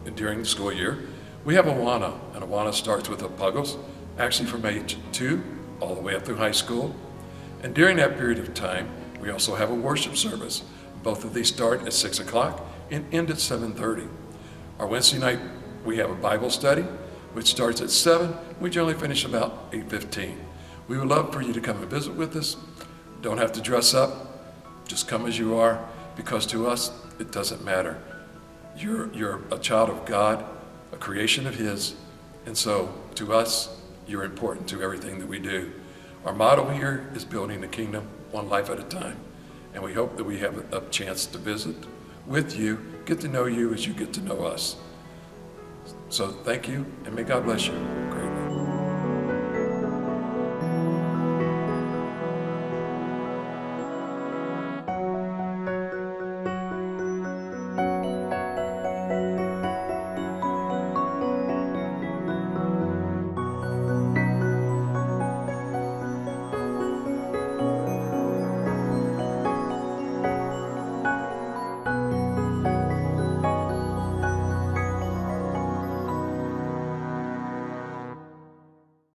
and during the school year, we have Awana, and Awana starts with the Puggles, actually from age 2 all the way up through high school. And during that period of time, we also have a worship service. Both of these start at 6 o'clock and end at 7:30. Our Wednesday night, we have a Bible study, which starts at 7. We generally finish about 8:15. We would love for you to come and visit with us. Don't have to dress up, just come as you are, because to us, it doesn't matter. You're a child of God, a creation of His, and so to us, you're important to everything that we do. Our motto here is building the kingdom one life at a time, and we hope that we have a chance to visit with you, get to know you as you get to know us. So thank you, and may God bless you.